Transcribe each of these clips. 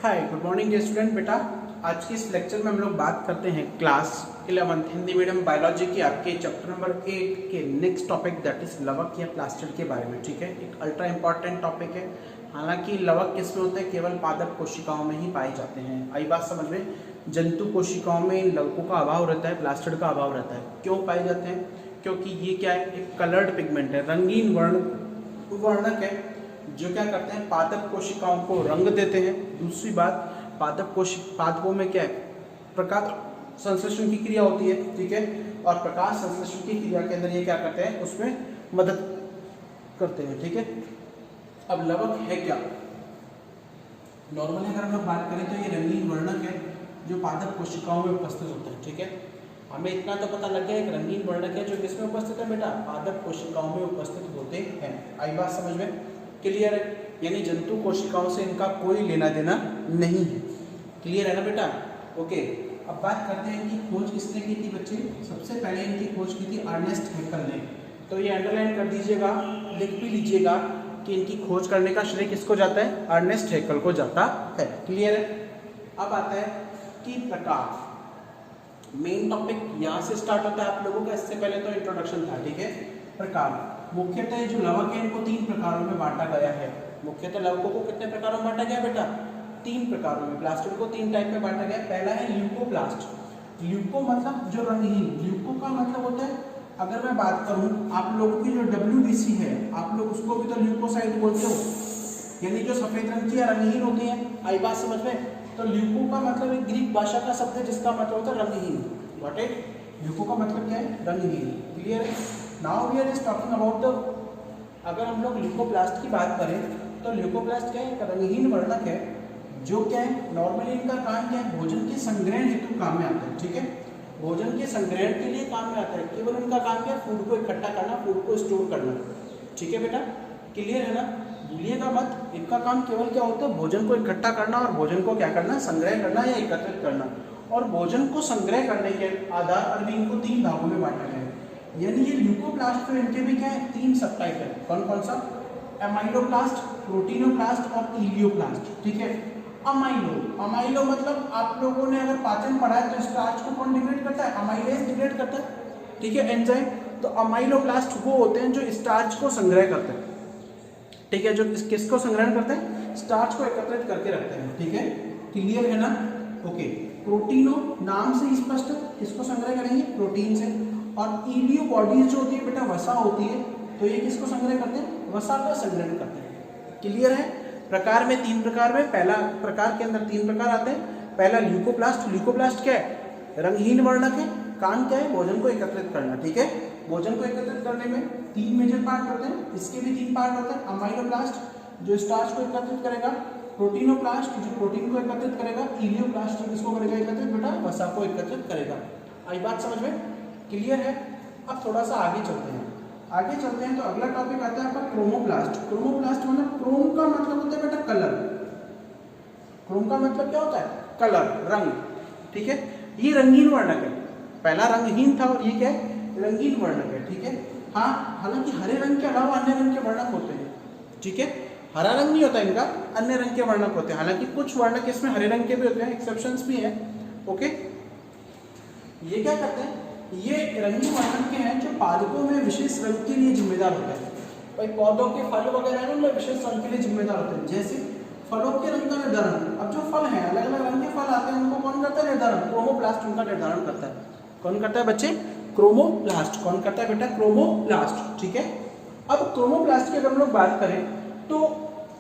हाय good morning dear student. बेटा आज के इस लेक्चर में हम लोग बात करते हैं क्लास 11 हिंदी मीडियम बायोलॉजी के आपके चैप्टर नंबर 8 के नेक्स्ट टॉपिक दैट इज लवक या प्लास्टिड के बारे में। ठीक है, एक अल्ट्रा इंपॉर्टेंट टॉपिक है। हालांकि लवक किसमें होते हैं, केवल पादप कोशिकाओं में ही पाए जाते हैं। आई बात समझ में? जंतु कोशिकाओं में इन लवकों का अभाव रहता है, प्लास्टिड का अभाव रहता है। क्यों पाए जाते हैं? क्योंकि ये क्या है, एक कलर्ड पिगमेंट है, रंगीन वर्णक है जो क्या करते हैं, पादप कोशिकाओं को रंग देते हैं। दूसरी बात, पादपों में क्या है, प्रकाश संश्लेषण की क्रिया होती है। ठीक है, और प्रकाश संश्लेषण की क्रिया के अंदर ये क्या करते हैं, उसमें मदद करते हैं। ठीक है, अब लवक है क्या? नॉर्मली अगर हम लोग बात करें तो ये रंगीन वर्णक है जो पादप कोशिकाओं में उपस्थित होते हैं। ठीक है, हमें इतना तो पता लग गया, एक रंगीन वर्णक है जो किसमें उपस्थित है बेटा, पादप कोशिकाओं में उपस्थित होते हैं। आई बात समझ में? क्लियर है? यानी जंतु कोशिकाओं से इनका कोई लेना देना नहीं है। क्लियर है ना बेटा? ओके, अब बात करते हैं कि खोज किसने की थी बच्चे। सबसे पहले इनकी खोज की थी अर्नेस्ट हैकेल ने। तो ये अंडरलाइन कर दीजिएगा, लिख भी लीजिएगा कि इनकी खोज करने का श्रेय किसको जाता है, अर्नेस्ट हैकेल को जाता है। क्लियर है? अब आता है कि प्रकार, मेन टॉपिक यहाँ से स्टार्ट होता है आप लोगों का। इससे पहले तो इंट्रोडक्शन था। ठीक है, प्रकार मुख्यतः जो लवक है इनको 3 प्रकारों में बांटा गया है। मुख्यतः लवकों को कितने प्रकारों में बांटा गया बेटा? 3 प्रकारों में। प्लास्टिड को 3 टाइप में बांटा गया। पहला है ल्यूकोप्लास्ट। ल्यूको मतलब जो रंगहीन, ल्यूको का मतलब होता है, अगर मैं बात करूं आप लोगों की जो WBC है, आप लोग उसको भी तो ल्यूकोसाइट बोलते हो, यानी जो सफेद रंग की रंगहीन होती है। आई बात समझ में? तो ल्यूको का मतलब एक ग्रीक भाषा का शब्द है जिसका मतलब होता है रंगहीन। Got it? ल्यूको का मतलब क्या है, रंगहीन। क्लियर है? Now we are just talking about the, अगर हम लोग ल्यूकोप्लास्ट की बात करें तो ल्यूकोप्लास्ट क्या है, एक रंगहीन वर्णक है जो क्या है, नॉर्मली इनका काम क्या है, भोजन के संग्रहण हेतु काम में आता है। ठीक है, भोजन के संग्रहण के लिए काम में आता है। केवल उनका काम क्या है, फूड को इकट्ठा करना, फूड को स्टोर करना। ठीक है बेटा, क्लियर है ना? भूलिएगा मत, इनका काम केवल क्या होता है, भोजन को इकट्ठा करना और भोजन को क्या करना, संग्रह करना या एकत्रित करना। और भोजन को संग्रह करने के आधार पर भी इनको 3 भागों में बांटा गया है। यानी ये ल्यूकोप्लास्ट में इनके भी क्या है, 3 सब टाइप है। कौन कौन सा? एमाइलोप्लास्ट, प्रोटीनोप्लास्ट और इलियोप्लास्ट। ठीक है, अमाइलो मतलब आप लोगों ने अगर पाचन पढ़ा है तो स्टार्च को कौन डिग्रेड करता है, अमाइलेज डिग्रेड करता है। ठीक है, एंजाइम। तो अमाइलोप्लास्ट वो होते हैं जो स्टार्च को संग्रह करते हैं। ठीक है, जो किसको संग्रहण करते हैं, स्टार्च को एकत्रित करके रखते हैं। ठीक है, क्लियर है ना? ओके, प्रोटीनो नाम से स्पष्ट, किसको संग्रह करेंगे, प्रोटीन से। और इलियो बॉडीज जो होती है बेटा, वसा होती है, तो ये किसको संग्रह करते हैं, वसा का संग्रहण करते हैं। क्लियर है? प्रकार में 3 प्रकार में, पहला प्रकार के अंदर 3 प्रकार आते हैं। पहला ल्यूकोप्लास्ट। ल्यूकोप्लास्ट क्या है, रंगहीन वर्णक है, काम क्या है, भोजन को एकत्रित करना। ठीक है, भोजन को एकत्रित करने में 3 मेजर पार्ट होते हैं, इसके भी 3 पार्ट होते हैं। अमाइलोप्लास्ट जो स्टार्च को एकत्रित करेगा, प्रोटीनोप्लास्ट जो प्रोटीन को एकत्रित करेगा, इलियोप्लास्ट जो किसको करेगा एकत्रित बेटा, वसा को एकत्रित करेगा। आई बात समझ में? क्लियर है? अब थोड़ा सा आगे चलते हैं। आगे चलते हैं तो अगला टॉपिक आता है आपका क्रोमोप्लास्ट। क्रोमोप्लास्ट मतलब, क्रोम का मतलब होता है बेटा कलर। क्रोम का मतलब क्या होता है, कलर, रंग। ठीक है, ये रंगीन वर्णक है। पहला रंगहीन था और ये क्या है, रंगीन वर्णक है। ठीक है, हाँ, हालांकि हरे रंग के अलावा अन्य रंग के वर्णक होते हैं। ठीक है, हरा रंग नहीं होता इनका, अन्य रंग के वर्णक होते हैं। हालांकि कुछ वर्णक इसमें हरे रंग के भी होते हैं, एक्सेप्शंस भी हैं। ओके, ये क्या करते हैं, ये रंगीन वर्णक के हैं जो पादपों में विशेष रंग के लिए जिम्मेदार होते हैं। भाई पौधों के फल वगैरह है उनमें विशेष रंग के लिए जिम्मेदार होते हैं। जैसे फलों के रंग का निर्धारण, अब जो फल हैं अलग अलग रंग के फल आते हैं, उनको कौन करता है निर्धारण, क्रोमोप्लास्ट उनका निर्धारण करता है। कौन करता है बच्चे, क्रोमोप्लास्ट। कौन करता है बेटा, क्रोमोप्लास्ट। ठीक है, अब क्रोमोप्लास्ट की अगर हम लोग बात करें तो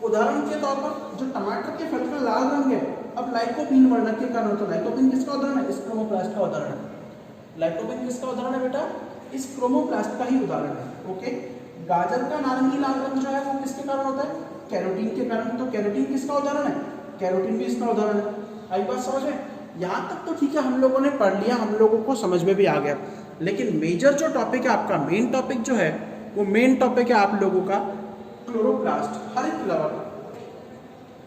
उदाहरण के तौर पर जो टमाटर के फल का लाल रंग है, अब लाइकोपीन वर्णक के कारण होता है। लाइकोपीन किसका उदाहरण है, इस क्रोमोप्लास्ट का उदाहरण है। लाइकोपीन किसका उदाहरण है बेटा, इस क्रोमोप्लास्ट का ही उदाहरण है। ओके, गाजर का नारंगी लाल रंग जो है वो किसके कारण होता है, कैरोटीन के कारण। तो कैरोटीन किसका उदाहरण है, कैरोटीन भी इसका उदाहरण है। आई बात समझ में? यहाँ तक तो ठीक है, हम लोगों ने पढ़ लिया, हम लोगों को समझ में भी आ गया। लेकिन मेजर जो टॉपिक है आपका, मेन टॉपिक जो है वो मेन टॉपिक है आप लोगों का क्लोरोप्लास्ट, हरित लवक।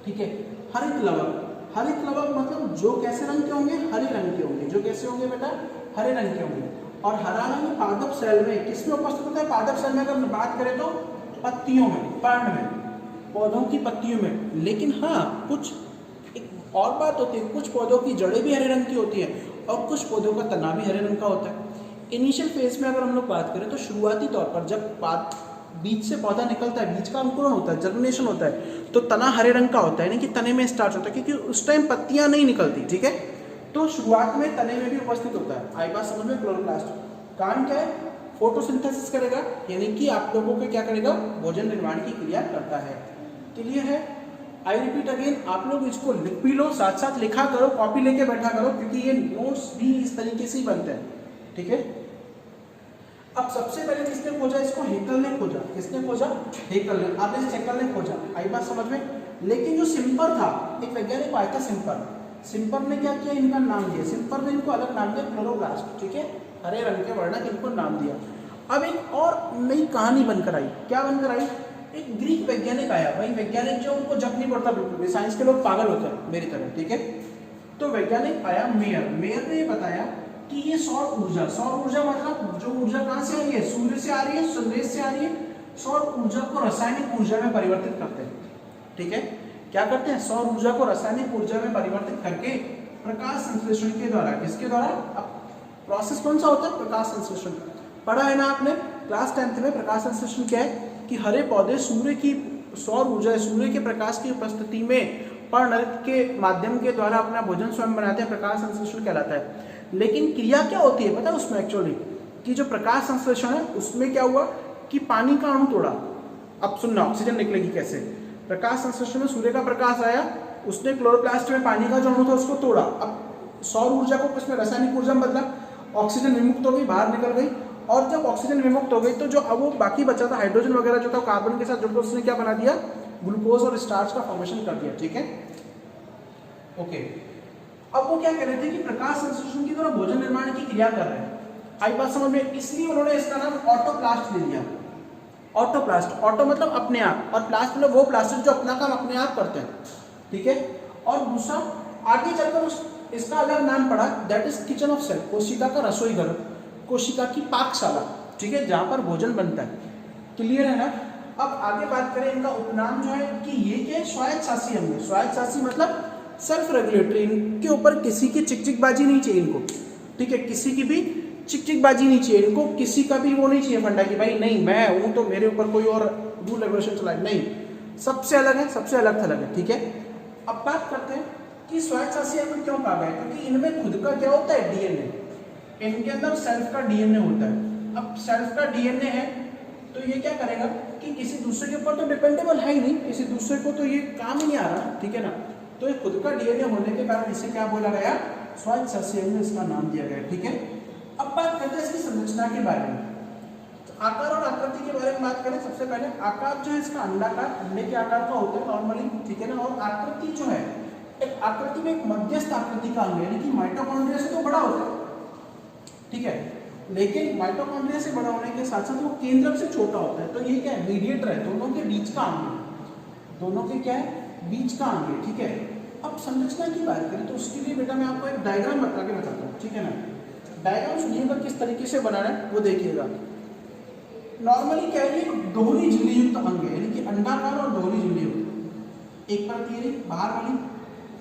ठीक है, हरित लवक। हरित लवक मतलब जो कैसे रंग के होंगे, हरे रंग के होंगे। जो कैसे होंगे बेटा, हरे रंग के होंगे। और हरा रंग पादप सेल में किसमें उपस्थित होता है, पादप सेल में अगर बात करें तो पत्तियों में, पर्ण में, पौधों की पत्तियों में। लेकिन हाँ, कुछ एक और बात होती है, कुछ पौधों की जड़ें भी हरे रंग की होती है और कुछ पौधों का तना भी हरे रंग का होता है। इनिशियल फेज में अगर हम लोग बात करें तो शुरुआती तौर पर जब बीज से पौधा निकलता है, बीज का अंकुरण होता है, जर्मिनेशन होता है, तो तना हरे रंग का होता है, यानी कि तने में स्टार्च होता है, क्योंकि उस टाइम पत्तियां नहीं निकलती, ठीक है। तो शुरुआत में तने में भी उपस्थित होता है। आई बात समझ में? क्लोरोप्लास्ट काम क्या है? फोटोसिंथेसिस करेगा, यानी कि आप लोगों को क्या करेगा? भोजन निर्माण की क्रिया करता है। क्लियर है? आई रिपीट अगेन, आप लोग इसको लिख भी लो, साथ साथ लिखा करो, कॉपी लेके बैठा करो, क्योंकि ये नोट्स भी इस तरीके से ही बनते हैं, ठीक है। अब सबसे पहले किसने खोजा इसको? हेकल ने खोजा। किसने खोजा? हेकल ने। आपने हेकल ने खोजा, आई बात समझ में? लेकिन जो सिम्पर था, एक वैज्ञानिक आया था सिम्पर। सिम्पर ने क्या किया? इनका नाम दिया। सिम्पर ने इनको अलग नाम दिया, क्लोरोप्लास्ट, ठीक है। हरे रंग के वर्णक इनको नाम दिया। अब एक और नई कहानी बनकर आई। क्या बनकर आई? एक ग्रीक वैज्ञानिक आया। वही वैज्ञानिक जो उनको जब नहीं पड़ता बिल्कुल भी, साइंस के लोग पागल होते हैं मेरी तरह, ठीक है। तो वैज्ञानिक आया मेयर। मेयर ने बताया कि ये सौर ऊर्जा मतलब जो ऊर्जा कहाँ से आ रही है? सूर्य से आ रही है, संदेश से आ रही है। सौर ऊर्जा को रासायनिक ऊर्जा में परिवर्तित करते हैं, ठीक है। क्या करते हैं? सौर ऊर्जा को रासायनिक ऊर्जा में परिवर्तित करके प्रकाश संश्लेषण के द्वारा, किसके द्वारा? अब प्रोसेस कौन सा होता है? प्रकाश संश्लेषण। पढ़ा है ना आपने क्लास 10th में? प्रकाश संश्लेषण क्या है कि हरे पौधे सूर्य की सौर ऊर्जा, सूर्य के प्रकाश की उपस्थिति में पर्णरंध्र के माध्यम के द्वारा अपना भोजन स्वयं बनाते हैं। प्रकाश संश्लेषण कहलाता है। लेकिन क्रिया क्या होती है पता है उसमें? एक्चुअली कि जो प्रकाश संश्लेषण है उसमें क्या हुआ कि पानी का अणु तोड़ा। अब सुनना, ऑक्सीजन निकलेगी कैसे? प्रकाश संश्लेषण में सूर्य का प्रकाश आया, उसने क्लोरोप्लास्ट में पानी का जो अणु था उसको तोड़ा। अब सौर ऊर्जा को किसमें? रासायनिक ऊर्जा में बदला। ऑक्सीजन विमुक्त हो गई, बाहर निकल गई। और जब ऑक्सीजन विमुक्त हो गई तो जो अब वो बाकी बचा था हाइड्रोजन वगैरह जो था कार्बन के साथ जुड़कर उसने क्या बना दिया? ग्लूकोज और स्टार्च का फॉर्मेशन कर दिया, ठीक है। ओके, अब वो क्या कह रहे थे कि प्रकाश संश्लेषण की तरह भोजन निर्माण की क्रिया कर रहे हैं। आई बात समझ में? इसलिए उन्होंने इसका नाम ऑटोप्लास्ट ले लिया। ऑटोप्लास्ट, ऑटो मतलब अपने आप, और प्लास्ट मतलब वो प्लास्टिक जो अपना काम अपने आप करते हैं, ठीक है। और दूसरा आगे चलकर इसका अलग नाम पड़ा, that is kitchen of cell, कोशिका का रसोई घर, कोशिका की पाकशाला, ठीक है, जहां पर भोजन बनता है। क्लियर है ना? अब आगे बात करें इनका उपनाम जो है कि ये क्या है? स्वायत्तशासी अंग है। स्वायत्तशासी मतलब सेल्फ रेगुलेटरी। इनके ऊपर किसी की चिकचिकबाजी नहीं चाहिए इनको, ठीक है। किसी की भी चिकचिकबाजी नहीं चाहिए इनको, किसी का भी वो नहीं चाहिए फंडा कि भाई नहीं मैं हूं तो मेरे ऊपर कोई और रूल रेगुलेशन चला, नहीं, सबसे अलग है, सबसे अलग थलग है, ठीक है। अब बात करते हैं कि स्वायत्तशासी अंग क्यों कहा गया? क्योंकि इनमें खुद का क्या होता है? डीएनए। इनके अंदर सेल्फ का डीएनए होता है। अब सेल्फ का डीएनए है तो ये क्या करेगा कि किसी दूसरे के ऊपर तो डिपेंडेबल है ही नहीं, किसी दूसरे को तो ये काम ही नहीं आ रहा, ठीक है ना। तो ये खुद का डीएनए होने के कारण इसे क्या बोला गया? स्वायत्तशासी अंग, इसका नाम दिया गया, ठीक है। अब बात करते हैं इसकी संरचना के बारे में। तो आकार और आकृति के बारे में बात करें, सबसे पहले आकार जो है इसका अंडाकार, अंडे के आकार का होता है नॉर्मली, ठीक है ना। और आकृति जो है, एक आकृति में एक मध्यस्थ आकृति का अंग, यानी कि माइटोकॉन्ड्रिया से तो बड़ा होता है, ठीक है, लेकिन माइटोकॉन्ड्रिया से बड़ा होने के साथ साथ वो केंद्रक से छोटा होता है। तो ये क्या है? मीडिएटर है, दोनों के बीच का अंग है, दोनों के क्या है? बीच का अंग है, ठीक है। अब संरचना की बात करें तो उसके लिए बेटा मैं आपको एक डायग्राम बता के बताता हूँ, ठीक है ना। डायग्राम सुनिएगा किस तरीके से बनाना है वो देखिएगा। नॉर्मली क्या है? दोहरी झिल्ली युक्त अंग है, यानी कि अंडाकार और दोहरी झिल्ली युक्त। एक परत ये बाहर वाली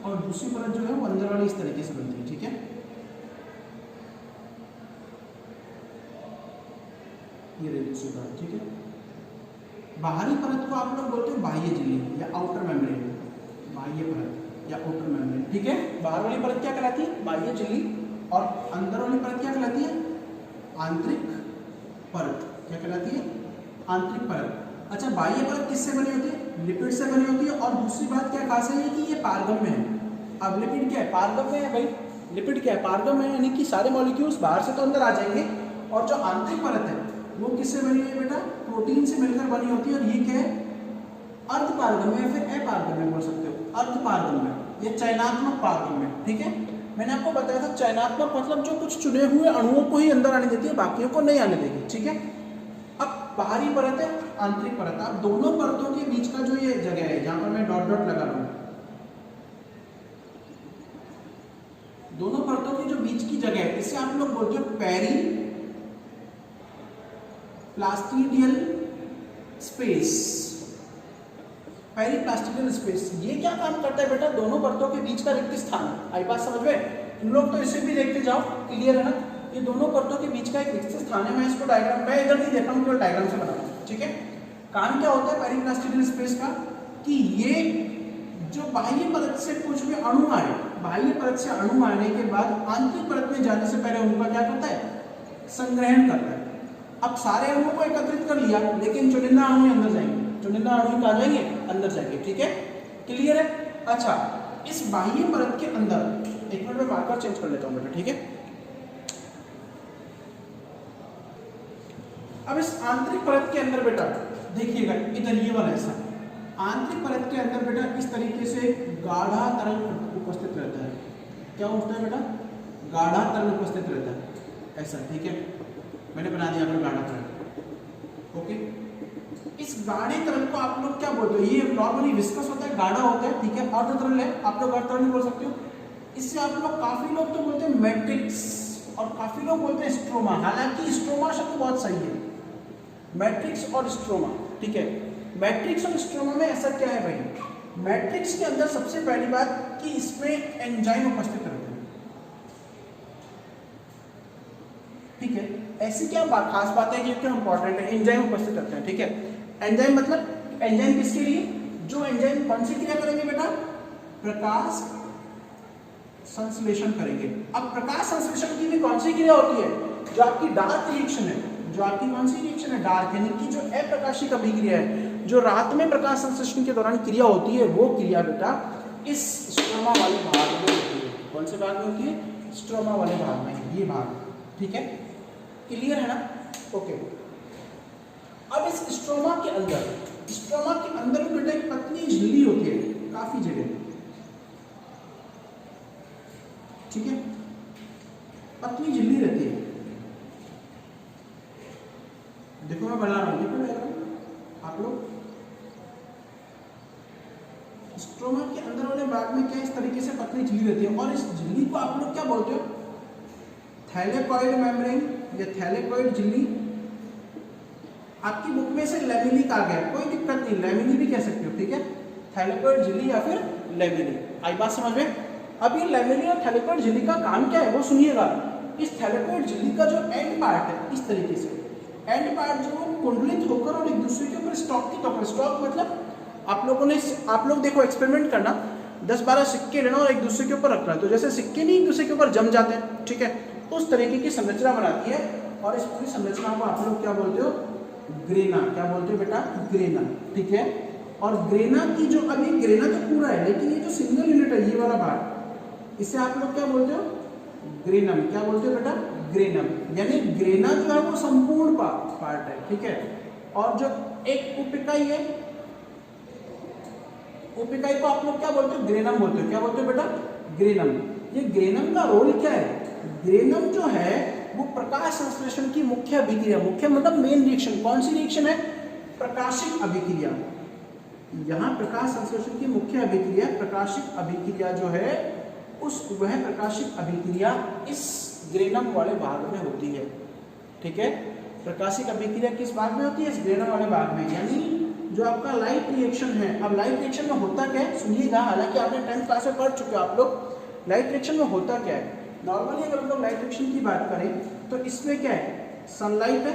और दूसरी परत जो है वो अंदर वाली, इस तरीके से बनती है, ठीक है। ये रही दूसरी परत, ठीक है। बाहरी परत को आप लोग बोलते हैं बाह्य झिल्ली या आउटर मेम्ब्रेन, बाह्य परत या आउटर मेम्ब्रेन, ठीक है। बाहर वाली परत क्या कहलाती है? बाह्य झिल्ली। और अंदर वाली परत क्या कहलाती है? आंतरिक परत। क्या कहलाती है? आंतरिक परत। अच्छा, बाह्य परत किससे बनी होती है? लिपिड से बनी होती है। और दूसरी बात क्या खास है कि ये पारगम्य है। अब लिपिड क्या है? पारगम्य है भाई। लिपिड क्या है? पारगम्य है, यानी कि सारे मॉलिक्यूल्स बाहर से तो अंदर आ जाएंगे। और जो आंतरिक परत है वो किससे बनी है बेटा? प्रोटीन से मिलकर बनी होती है। और ये क्या है? अर्धपारगम्य या फिर अपारगम्य बोल सकते हो। अर्धपारगम्य या चयनात्मक पारगम्य, ठीक है। मैंने आपको बताया था चयनात्मक मतलब जो कुछ चुने हुए अणुओं को ही अंदर आने देती है, बाकियों को नहीं आने देगी, ठीक है। अब बाहरी परत है, आंतरिक परत है। अब दोनों परतों के बीच का जो ये जगह है जहां पर मैं डॉट डॉट लगा रहा हूं, दोनों परतों के जो बीच की जगह है इसे आप लोग बोलते हो पेरी प्लास्टिडियल स्पेस। पेरिप्लास्टिकल स्पेस, ये क्या काम करता है बेटा, दोनों परतों के बीच का रिक्त स्थान। आई बात समझ में? तुम लोग तो इसे भी देखते जाओ, क्लियर है ना? ये दोनों परतों के बीच का एक रिक्त स्थान है। मैं इसको डायग्राम, मैं इधर नहीं देख रहा हूँ, केवल डायग्राम से बना रहा हूँ, ठीक है? काम क्या होता है पेरिप्लास्टिकल स्पेस का, कि ये जो बाह्य परत से कुछ भी अणु आए, बाह्य परत से अणु आने के बाद आंतरिक परत में जाने से पहले उनका क्या करता है, संग्रहण करता है। अब सारे अणुओं को एकत्रित कर लिया, लेकिन चुनिंदा अणु अंदर जाएंगे, चुनिंदा अणु कहाँ जाएंगे, अंदर जाएंगे, ठीक है? क्लियर है? अच्छा, इस बाह्य परत के अंदर, एक मिनट में मार्कर चेंज कर लेता हूँ बेटा, ठीक है? अब इस आंतरिक परत के अंदर बेटा देखिएगा, इधर ये वाला ऐसा आंतरिक परत के अंदर बेटा इस तरीके से गाढ़ा तरल उपस्थित रहता है। क्या होता है बेटा, गाढ़ा तरल उपस्थित रहता है, ऐसा, ठीक है? मैंने बना दिया गाढ़ा तरल, ओके? इस गाढ़े तरल को आप लोग क्या बोलते हो, ये नॉर्मली विस्कस होता है, गाढ़ा होता है, ठीक है? अर्ध तरल है, आप लोग अर्ध तरल नहीं बोल सकते हो। इससे आप लोग, काफी लोग तो बोलते हैं मैट्रिक्स और काफी लोग बोलते हैं स्ट्रोमा, हालांकि स्ट्रोमा शब्द बहुत सही है, मैट्रिक्स और स्ट्रोमा, ठीक है? मैट्रिक्स और स्ट्रोमा में ऐसा क्या है भाई, मैट्रिक्स के अंदर सबसे पहली बात कि इसमें एंजाइम उपस्थित रहते हैं, ठीक है? ऐसी क्या खास बात है, ये क्यों इंपॉर्टेंट है, एंजाइम उपस्थित रहते हैं, ठीक है? एंजाइम मतलब एंजाइम किसके लिए, जो एंजाइम कौन सी क्रिया करेंगे बेटा, प्रकाश संश्लेषण करेंगे। अब प्रकाश संश्लेषण की भी कौन सी क्रिया होती है, जो आपकी डार्क रिएक्शन है, जो आपकी कौन सी रिएक्शन है, डार्क, यानी कि जो अप्रकाशिक अभिक्रिया है, जो रात में प्रकाश संश्लेषण के दौरान क्रिया होती है, वो क्रिया बेटा इस स्ट्रोमा वाले भाग में होती है। कौन से भाग में होती है, स्ट्रोमा वाले भाग में, ये भाग, ठीक है? क्लियर है ना? ओके। अब इस स्ट्रोमा के अंदर बेटा एक पतली झिल्ली होती है, काफी जगह, ठीक है? पतली झिल्ली रहती है, देखो मैं बना रहा हूँ, देखो आप लोग, स्ट्रोमा के अंदर वाले भाग में क्या इस तरीके से पतली झिल्ली रहती है, और इस झिल्ली को आप लोग क्या बोलते हो, थैलेकॉइड मेम्ब्रेन या थैलेकॉइड झिल्ली। आपकी बुक में से लेमिनिक आ गया, कोई दिक्कत नहीं, लेमिनी भी कह सकते हो, ठीक है? थैलेकॉइड झिल्ली या फिर लेमिनी, आई बात समझ में? अब ये लेमिनी और थैलेकॉइड झिल्ली का काम क्या है वो सुनिएगा। इस थैलेकॉइड झिल्ली का जो एंड पार्ट है, इस तरीके से एंड पार्ट जो कुंडलित होकर और एक दूसरे के ऊपर स्टॉक के तौर पर, स्टॉक मतलब आप लोग देखो, एक्सपेरिमेंट करना, 10-12 सिक्के लेना और एक दूसरे के ऊपर रखना, तो जैसे सिक्के नहीं एक दूसरे के ऊपर जम जाते हैं, ठीक है? उस तरीके की संरचना बनाती है, और इस पूरी संरचना को आप लोग क्या बोलते हो, ग्रेना। क्या बोलते हो बेटा, ग्रेना, ठीक है? और ग्रेना की जो, अभी ग्रेना तो पूरा है, लेकिन ये जो सिंगल यूनिट है, ये वाला भाग, इसे आप लोग क्या बोलते हो, ग्रेनम। क्या बोलते हो बेटा, ग्रेनम, यानी ग्रेना जो है वो संपूर्ण पार्ट है, ठीक है? और जो एक उपिकाई है, उपिकाई को आप लोग क्या बोलते हो, ग्रेनम बोलते हो। क्या बोलते हो बेटा, ग्रेनम। ये ग्रेनम का रोल क्या है, ग्रेनम जो है वो प्रकाश संश्लेषण की मुख्य अभिक्रिया, मुख्य मतलब मेन रिएक्शन, कौन सी रिएक्शन है, प्रकाशिक अभिक्रिया। यहाँ प्रकाश संश्लेषण की मुख्य अभिक्रिया, प्रकाशिक अभिक्रिया जो है, वह प्रकाशिक अभिक्रिया इस ग्रेनम वाले भाग में होती है, ठीक है? प्रकाशिक अभिक्रिया किस भाग में होती है, इस ग्रेनम वाले भाग में, यानी जो आपका लाइट रिएक्शन है। अब लाइट रिएक्शन में होता क्या है सुनिएगा, हालांकि आपने 10th क्लास में पढ़ चुके हो आप लोग। लाइट रिएक्शन में होता क्या है, नॉर्मली अगर हम लोग लाइट रिएक्शन की बात करें तो इसमें क्या है, सनलाइट है।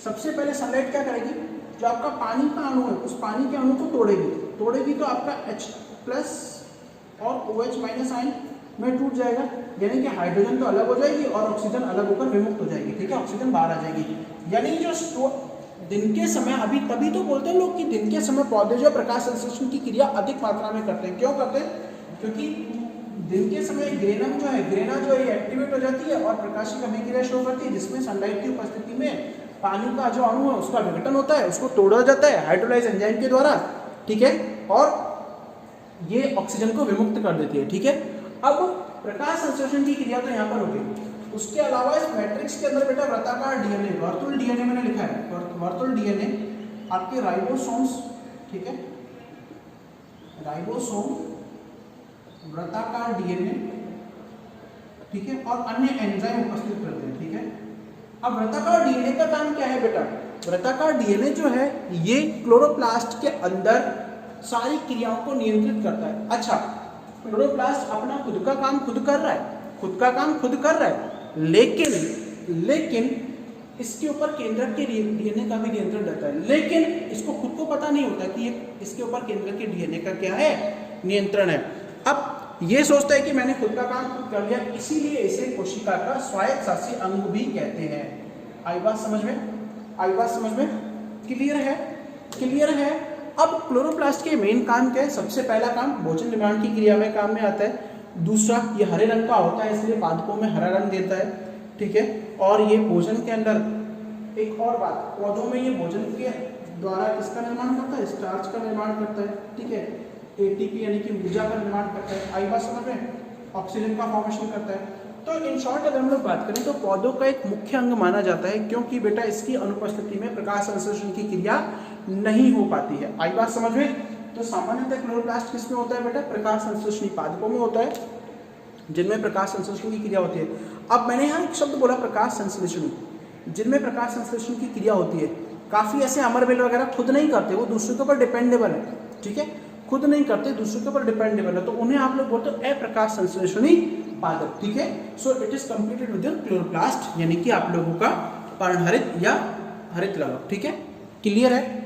सबसे पहले सनलाइट क्या करेगी, जो आपका पानी का अणु है, उस पानी के अणु को तोड़ेगी तो आपका H+ और OH- आयन में टूट जाएगा, यानी कि हाइड्रोजन तो अलग हो जाएगी और ऑक्सीजन अलग होकर विमुक्त हो जाएगी, ठीक है? ऑक्सीजन बाहर आ जाएगी। यानी जो दिन के समय, अभी तभी तो बोलते हैं लोग कि दिन के समय पौधे जो प्रकाश संश्लेषण की क्रिया अधिक मात्रा में करते हैं। क्यों करते हैं, क्योंकि दिन के समय ग्रेना जो है एक्टिवेट हो जाती है और प्रकाशिक अभिक्रिया शो करती है, जिसमें सनलाइट की उपस्थिति में पानी का जो अणु है उसका विघटन होता है, उसको तोड़ा जाता है हाइड्रोलाइज एंजाइम के द्वारा, ठीक है? और ये ऑक्सीजन को विमुक्त कर देती है, ठीक है? अब प्रकाश संश्लेषण की क्रिया तो यहाँ पर होगी। उसके अलावा इस मैट्रिक्स के अंदर बेटा वृत्ताकार डीएनए, वर्तुल डीएनए मैंने लिखा है, वर्तुल डीएनए आपके राइबोसोम्स, ठीक है? राइबोसोम, वृत्ताकार डीएनए, ठीक है? और अन्य एंजाइम उपस्थित रहते हैं, ठीक है? अब वृत्ताकार डीएनए का काम क्या है बेटा, वृत्ताकार डीएनए जो है ये क्लोरोप्लास्ट के अंदर सारी क्रियाओं को नियंत्रित करता है। अच्छा, क्लोरोप्लास्ट अपना खुद का काम खुद कर रहा है, खुद का काम खुद कर रहा है, लेकिन इसके ऊपर केंद्रक के डीएनए का भी नियंत्रण रहता है, लेकिन इसको खुद को पता नहीं होता कि इसके ऊपर केंद्रक के डीएनए का क्या है, नियंत्रण है। अब ये सोचता है कि मैंने खुद का काम खुद कर लिया, इसीलिए इसे कोशिका का स्वायत्त शासी अंग भी कहते हैं। आई बात समझ में? आई बात समझ में? क्लियर है? क्लियर है। अब क्लोरोप्लास्ट के मेन काम क्या है? सबसे पहला काम भोजन निर्माण की क्रिया में काम में आता है। दूसरा, ये हरे रंग का होता है इसलिए पादपों में हरा रंग देता है, ठीक है। और ये भोजन के अंदर एक और बात, पौधों में ये भोजन के द्वारा किसका निर्माण करता है? स्टार्च का निर्माण करता है, ठीक है। एटीपी यानी कि ऊर्जा का निर्माण करता है। आई बात समझ में? ऑक्सीजन का फॉर्मेशन करता है। तो इन शॉर्ट अगर हम लोग बात करें तो पौधों का एक मुख्य अंग माना जाता है, क्योंकि बेटा इसकी अनुपस्थिति में प्रकाश संश्लेषण की क्रिया नहीं हो पाती है। आई बात समझ में? तो सामान्यतः क्लोरोप्लास्ट किसमें होता है बेटा? प्रकाश संश्लेषणी पादपों में होता है, जिनमें प्रकाश संश्लेषण की क्रिया होती है। अब मैंने यहाँ एक शब्द बोला प्रकाश संश्लेषण, जिनमें प्रकाश संश्लेषण की क्रिया होती है। काफी ऐसे अमरबेल वगैरह खुद नहीं करते, वो दूसरे के ऊपर डिपेंडेबल है, ठीक है, खुद नहीं करते, दूसरे के ऊपर डिपेंडेबल है, तो उन्हें आप लोग बोलते हो अप्रकाश संश्लेषणी पादप, ठीक है। So it is completed with chloroplast, यानी कि आप लोगों का पर्णहरित या हरित लवक, ठीक है। क्लियर है?